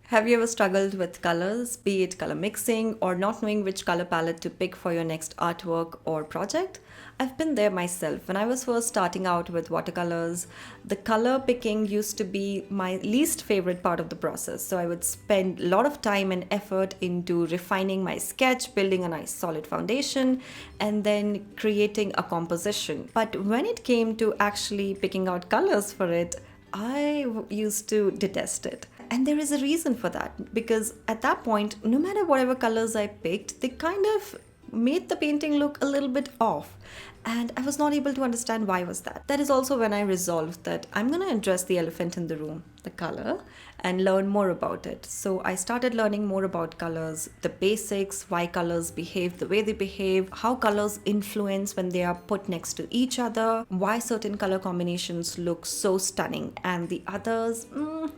Have you ever struggled with colors, be it color mixing or not knowing which color palette to pick for your next artwork or project? I've been there myself. When I was first starting out with watercolors, the color picking used to be my least favorite part of the process. So I would spend a lot of time and effort into refining my sketch, building a nice solid foundation, and then creating a composition. But when it came to actually picking out colors for it, used to detest it. And there is a reason for that because at that point, no matter whatever colors I picked, they kind of made the painting look a little bit off. And I was not able to understand why was that. That is also when I resolved that I'm going to address the elephant in the room, the color, and learn more about it. So I started learning more about colors, the basics, why colors behave the way they behave, how colors influence when they are put next to each other, why certain color combinations look so stunning and the others,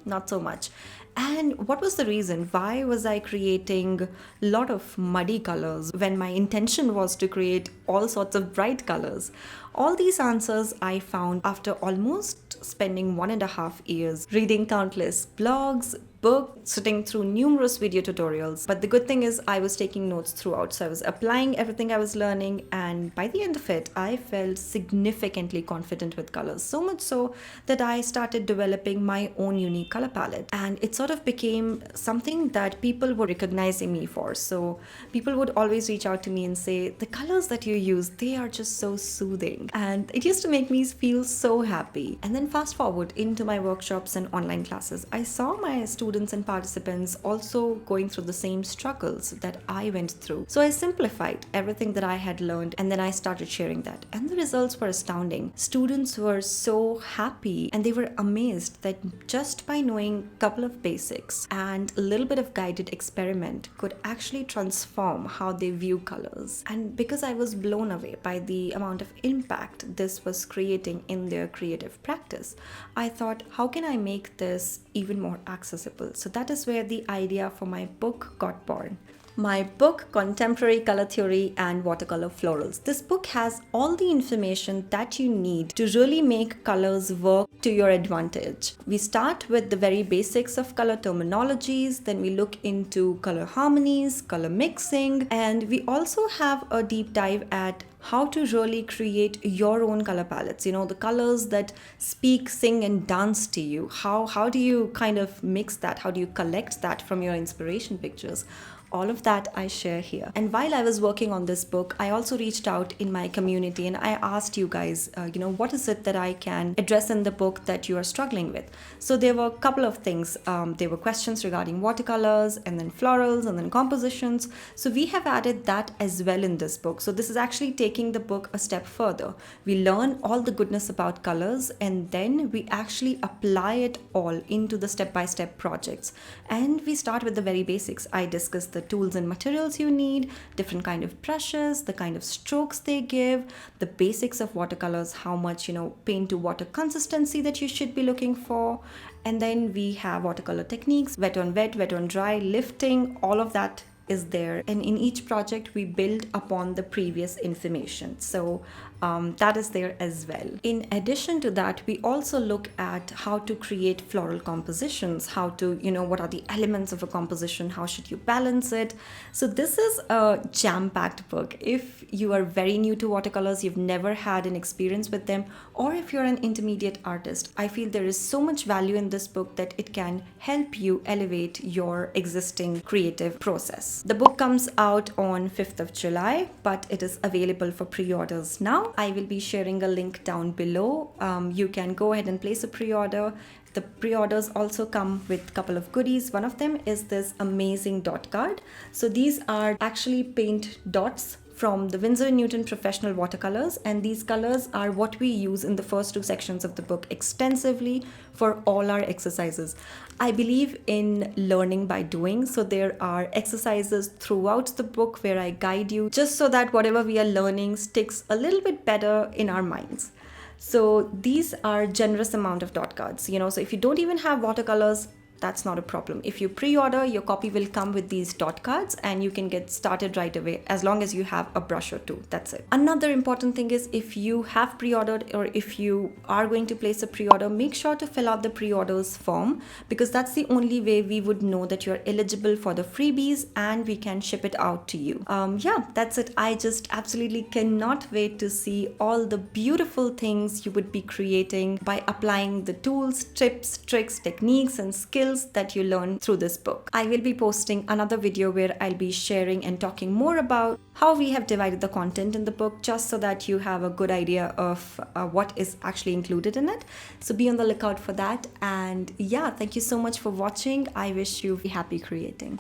not so much. And what was the reason? Why was I creating a lot of muddy colors when my intention was to create all sorts of bright colors? All these answers I found after almost spending 1.5 years reading countless blogs, books, sitting through numerous video tutorials. But the good thing is I was taking notes throughout. So I was applying everything I was learning, and by the end of it, I felt significantly confident with colors. So much so that I started developing my own unique color palette. And it sort of became something that people were recognizing me for. So people would always reach out to me and say, the colors that you use, they are just so soothing. And it used to make me feel so happy. And then fast forward into my workshops and online classes, I saw my students and participants also going through the same struggles that I went through. So I simplified everything that I had learned and then I started sharing that. And the results were astounding. Students were so happy and they were amazed that just by knowing a couple of basics and a little bit of guided experiment could actually transform how they view colors. And because I was blown away by the amount of impact this was creating in their creative practice, I thought, how can I make this even more accessible? So that is where the idea for my book got born. My book, Contemporary Color Theory and Watercolor Florals. This book has all the information that you need to really make colors work to your advantage. We start with the very basics of color terminologies, then we look into color harmonies, color mixing, and we also have a deep dive at how to really create your own color palettes, the colors that speak, sing, and dance to you. How do you kind of mix that? How do you collect that from your inspiration pictures? All of that I share here. And while I was working on this book, I also reached out in my community and I asked you guys, what is it that I can address in the book that you are struggling with? So there were a couple of things. There were questions regarding watercolors and then florals and then compositions. So we have added that as well in this book. So this is actually taking the book a step further. We learn all the goodness about colors and then we actually apply it all into the step-by-step projects. And we start with the very basics. I discuss the tools and materials you need, different kind of brushes, the kind of strokes they give, the basics of watercolors, how much paint to water consistency that you should be looking for. And then we have watercolor techniques, wet on wet, wet on dry, lifting, all of that is there. And in each project we build upon the previous information. So that is there as well. In addition to that, we also look at how to create floral compositions, how to, what are the elements of a composition, how should you balance it. So this is a jam-packed book. If you are very new to watercolors, you've never had an experience with them, or if you're an intermediate artist, I feel there is so much value in this book that it can help you elevate your existing creative process. The book comes out on 5th of July, but it is available for pre-orders now. I will be sharing a link down below. You can go ahead and place a pre-order. The pre-orders also come with a couple of goodies. One of them is this amazing dot card. So these are actually paint dots from the Winsor & Newton Professional Watercolors, and these colors are what we use in the first two sections of the book extensively for all our exercises. I believe in learning by doing, so there are exercises throughout the book where I guide you just so that whatever we are learning sticks a little bit better in our minds. So these are generous amount of dot cards, so if you don't even have watercolors, that's not a problem. If you pre-order, your copy will come with these dot cards and you can get started right away as long as you have a brush or two. That's it. Another important thing is, if you have pre-ordered or if you are going to place a pre-order, make sure to fill out the pre-orders form, because that's the only way we would know that you're eligible for the freebies and we can ship it out to you. Yeah, that's it. I just absolutely cannot wait to see all the beautiful things you would be creating by applying the tools, tips, tricks, techniques, and skills that you learn through this book. I will be posting another video where I'll be sharing and talking more about how we have divided the content in the book, just so that you have a good idea of what is actually included in it. So be on the lookout for that. And yeah, thank you so much for watching. I wish you happy creating.